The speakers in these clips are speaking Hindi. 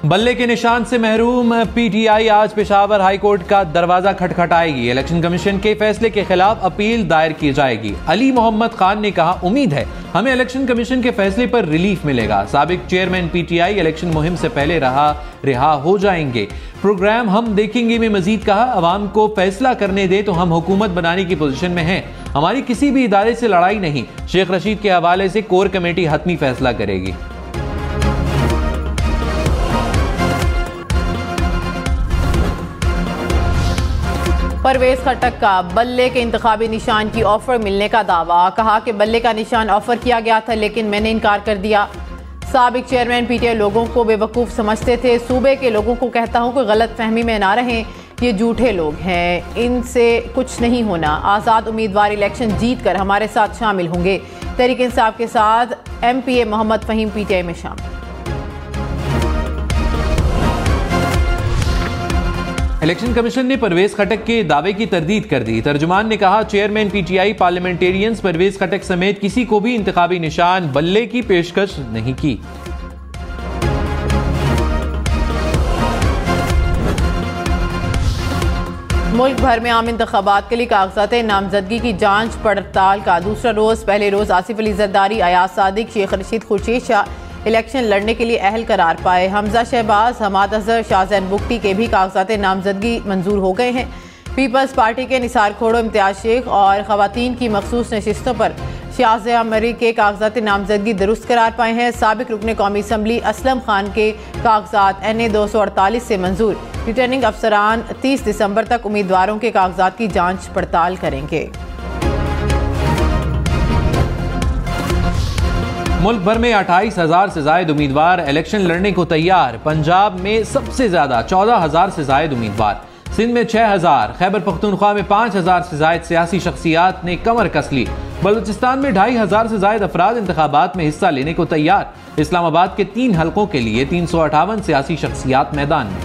बल्ले के निशान से महरूम पीटीआई आज पेशावर हाई कोर्ट का दरवाजा खटखटाएगी। इलेक्शन कमीशन के फैसले के खिलाफ अपील दायर की जाएगी। अली मोहम्मद खान ने कहा, उम्मीद है हमें इलेक्शन कमीशन के फैसले पर रिलीफ मिलेगा। साबिक चेयरमैन पीटीआई इलेक्शन मुहिम से पहले रिहा हो जाएंगे। प्रोग्राम हम देखेंगे में मजीद कहा, अवाम को फैसला करने दे तो हम हुकूमत बनाने की पोजीशन में हैं। हमारी किसी भी इदारे से लड़ाई नहीं। शेख रशीद के हवाले से कोर कमेटी हतमी फैसला करेगी। परवेज खटक का बल्ले के इंतखाबी निशान की ऑफर मिलने का दावा। कहा कि बल्ले का निशान ऑफर किया गया था लेकिन मैंने इनकार कर दिया। साबिक चेयरमैन पीटीआई लोगों को बेवकूफ़ समझते थे। सूबे के लोगों को कहता हूं कि गलत फहमी में ना रहें, ये झूठे लोग हैं, इनसे कुछ नहीं होना। आज़ाद उम्मीदवार इलेक्शन जीत कर हमारे साथ शामिल होंगे। तहरीक इंसाफ के साथ MPA मोहम्मद फ़हीम पीटीआई में शामिल। इलेक्शन कमीशन ने परवेज खटक के दावे की तरदीद कर दी। तर्जुमान ने कहा, चेयरमैन पीटीआई पार्लियामेंटेरियंस परवेज खटक समेत किसी को भी इंतखाबी निशान बल्ले की पेशकश नहीं की। मुल्क भर में आम इंतखाबात के लिए कागजात नामजदगी की जांच पड़ताल का दूसरा रोज। पहले रोज आसिफ अली जरदारी, अयाज सादिक, शेख रशीद, खुर्शीद शाह इलेक्शन लड़ने के लिए अहल करार पाए। हमजा शहबाज, हमाद अजहर, शाहजैन बुख्ती के भी कागजात नामजदगी मंजूर हो गए हैं। पीपल्स पार्टी के निसार खोड़ो, इम्तियाज शेख और खवातीन की मखसूस नशिस्तों पर शाहजहां मरी के कागजात नामजदगी दुरुस्त करार पाए हैं। साबिक रुकन कौमी असम्बली असलम खान के कागजात NA 248 से मंजूर। रिटर्निंग अफसरान 30 दिसंबर तक उम्मीदवारों के कागजात की जांच पड़ताल करेंगे। मुल्क भर में 28,000 से जायद उम्मीदवार इलेक्शन लड़ने को तैयार। पंजाब में सबसे ज्यादा 14,000 से जायद उम्मीदवार, सिंध में 6,000, खैबर पख्तूनख्वा में 5,000 से जायद सियासी शख्सियात ने कमर कस ली। बलूचिस्तान में 2,500 से जायद अफराद इंतखाबात में हिस्सा लेने को तैयार। इस्लामाबाद के 3 हलकों के लिए 358 सियासी शख्सियात मैदान में।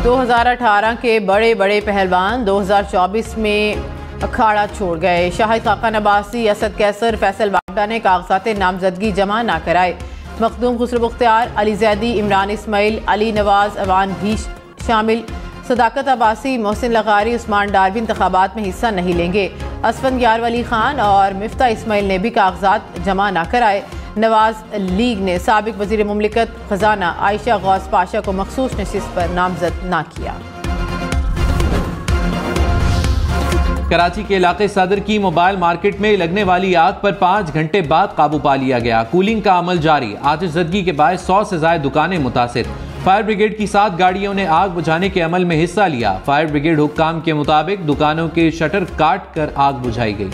2018 के बड़े बड़े पहलवान 2024 में अखाड़ा छोड़ गए। शाहिद खाकान अब्बासी, असद कैसर, फैसल वागडा ने कागजात नामजदगी जमा ना कराए। मखदूम खुसरो मुख्तियार, अली जैदी, इमरान इस्माइल, अली नवाज अवान भी शामिल। सदाकत अब्बासी, मोहसिन लगारी, उस्मान डार भी इंतखाबात में हिस्सा नहीं लेंगे। असफंदियार वली खान और मिफ्ता इस्माइल ने भी कागजात जमा ना कराए। नवाज लीग ने साबिक वजीर मुमलिकत खजाना आयशा गौस पाशा को मखसूस नशिस्त पर नामजद ना किया। कराची के इलाके सदर की मोबाइल मार्केट में लगने वाली आग पर 5 घंटे बाद काबू पा लिया गया। कूलिंग का अमल जारी। आतिशज़दगी के बायस 100 से ज्यादा दुकानें मुतासिर। फायर ब्रिगेड की 7 गाड़ियों ने आग बुझाने के अमल में हिस्सा लिया। फायर ब्रिगेड हुक्काम के मुताबिक दुकानों के शटर काट कर आग बुझाई गई।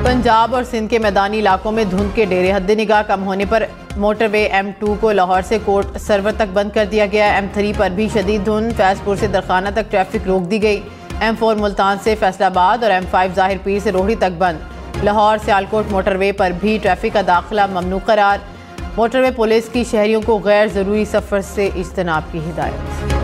पंजाब और सिंध के मैदानी इलाकों में धुंध के डेरे। हद निगाह कम होने पर मोटरवे M2 को लाहौर से कोट सर्वर तक बंद कर दिया गया। M3 पर भी शदीद धुंध। फैजपुर से दरखाना तक ट्रैफिक रोक दी गई। M4 मुल्तान से फैसलाबाद और M5 जाहिर पीर से रोहड़ी तक बंद। लाहौर सियालकोट मोटरवे पर भी ट्रैफिक का दाखिला ममनू करार। मोटरवे पुलिस की शहरियों को गैर ज़रूरी सफ़र से इज्तनाब की हिदायत।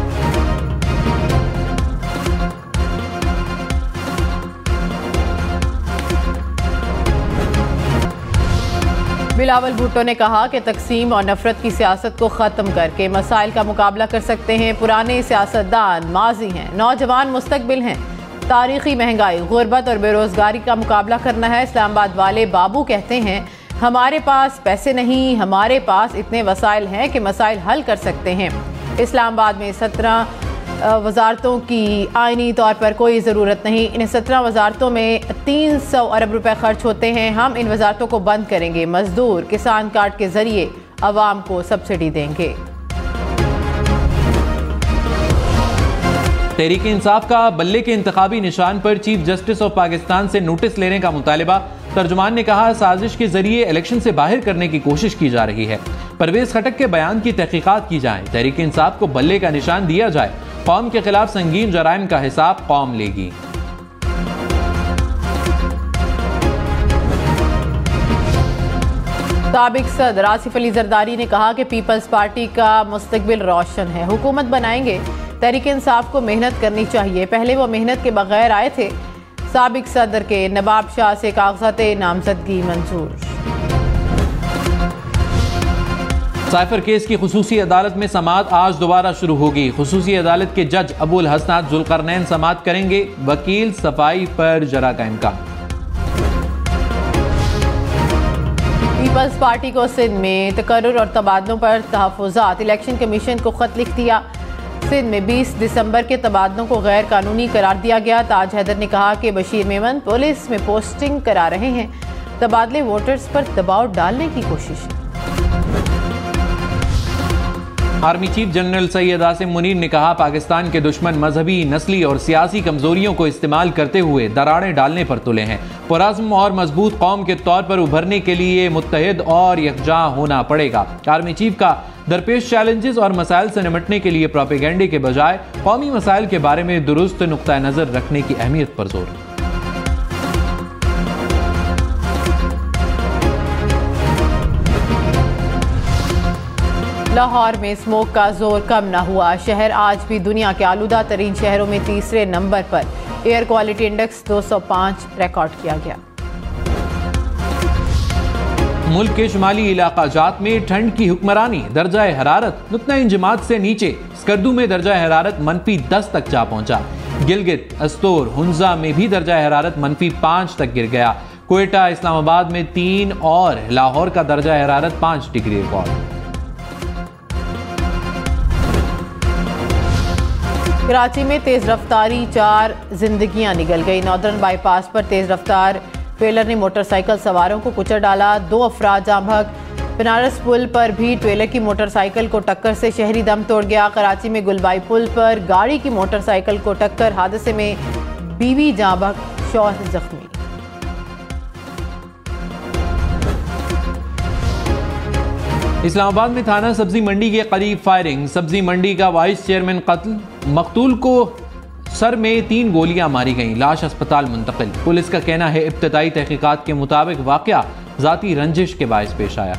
बिलावल भुट्टो ने कहा कि तकसीम और नफरत की सियासत को ख़त्म करके मसाइल का मुकाबला कर सकते हैं। पुराने सियासतदान माजी हैं, नौजवान मुस्तकबिल हैं। तारीखी महंगाई, गुर्बत और बेरोज़गारी का मुकाबला करना है। इस्लामाबाद वाले बाबू कहते हैं, हमारे पास पैसे नहीं, हमारे पास इतने वसाइल हैं कि मसाइल हल कर सकते हैं। इस्लामाबाद में 17 वजारतों की आइनी तौर पर कोई ज़रूरत नहीं। इन 17 वजारतों में 300 अरब रुपए खर्च होते हैं। हम इन वजारतों को बंद करेंगे। मजदूर किसान कार्ड के जरिए अवाम को सब्सिडी देंगे। तहरीक इंसाफ का बल्ले के इंतखाबी निशान पर चीफ जस्टिस ऑफ पाकिस्तान से नोटिस लेने का मुतालिबा। तर्जुमान ने कहा, साजिश के जरिए इलेक्शन से बाहर करने की कोशिश की जा रही है। परवेज खटक के बयान की तहकीकात की जाए। तहरीक इंसाफ को बल्ले का निशान दिया जाए। कौम के खिलाफ संगीन जराइम का हिसाब कौम लेगी। साबिक सदर आसिफ अली जरदारी ने कहा कि पीपल्स पार्टी का मुस्तकबिल रोशन है। हुकूमत बनाएंगे। तहरीक इंसाफ को मेहनत करनी चाहिए। पहले वो मेहनत के बगैर आए थे। साबिक सदर के नवाब शाह से कागजात नामजदगी मंजूर। साइफर केस की खुसूसी अदालत में समाअत आज दोबारा शुरू होगी। खुसूसी अदालत के जज अबुल हसनात जुल्करनैन समाअत करेंगे। वकील सफाई पर जरा का इम्कान। पीपल्स पार्टी को सिंध में तकर्रुर और तबादलों पर तहफ़्फ़ुज़ात। इलेक्शन कमीशन को खत लिख दिया। सिंध में 20 दिसंबर के तबादलों को गैर कानूनी करार दिया गया। ताज हैदर ने कहा कि बशीर मेमन पुलिस में पोस्टिंग करा रहे हैं। तबादले वोटर्स पर दबाव डालने की कोशिश। Army chief general Syed Asim Munir ने कहा, पाकिस्तान के दुश्मन मजहबी, नस्ली और सियासी कमजोरियों को इस्तेमाल करते हुए दरारें डालने पर तुले हैं। पुरअज़्म और मजबूत कौम के तौर पर उभरने के लिए मुत्तहिद और यकजा होना पड़ेगा। आर्मी चीफ का दरपेश चैलेंजेस और मसाइल से निपटने के लिए प्रोपेगेंडे के बजाय कौमी मसाइल के बारे में दुरुस्त नुक्ता नज़र रखने की अहमियत पर जोर। लाहौर में स्मोक का जोर कम न हुआ। शहर आज भी दुनिया के आलूदा तरीन शहरों में तीसरे नंबर पर। एयर क्वालिटी इंडेक्स 205 रिकॉर्ड किया गया। मुल्क के शुमाली इलाका जात में ठंड की हुक्मरानी। दर्जा हरारत नुक्ता इंजमात से नीचे। स्कर्दू में दर्जा हरारत -10 तक जा पहुंचा। गिलगित, अस्तोर, हुंजा में भी दर्जा हरारत -5 तक गिर गया। कोयटा, इस्लामाबाद में 3 और लाहौर का दर्जा हरारत 5 डिग्री रिकॉर्ड। कराची में तेज रफ्तारी, 4 जिंदगियां निगल गई। नॉर्दर्न बाईपास पर तेज रफ्तार ट्रेलर ने मोटरसाइकिल सवारों को कुचल डाला। 2 अफराद जाँ बहक। बनारस पुल पर भी ट्रेलर की मोटरसाइकिल को टक्कर से शहरी दम तोड़ गया। कराची में गुलबाई पुल पर गाड़ी की मोटरसाइकिल को टक्कर। हादसे में बीवी जाँ बहक, शौहर जख्मी। इस्लामाबाद में थाना सब्जी मंडी के करीब फायरिंग। सब्जी मंडी का वाइस चेयरमैन कत्ल। मकतूल को सर में 3 गोलियां मारी गईं। लाश अस्पताल मुंतकिल। पुलिस का कहना है इब्तदाई तहकीकात के मुताबिक वाकया जाती रंजिश के बायस पेश आया।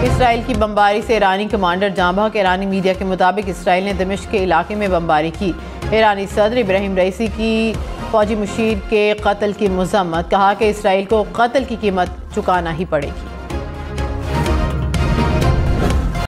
इसराइल की बमबारी से ईरानी कमांडर जाँ बहक। ईरानी मीडिया के मुताबिक इसराइल ने दमिश्क के इलाके में बमबारी की। ईरानी सदर इब्राहिम रईसी की फौजी मुशीर के कत्ल की मजम्मत। कहा कि इसराइल को कत्ल की कीमत चुकाना ही पड़ेगी।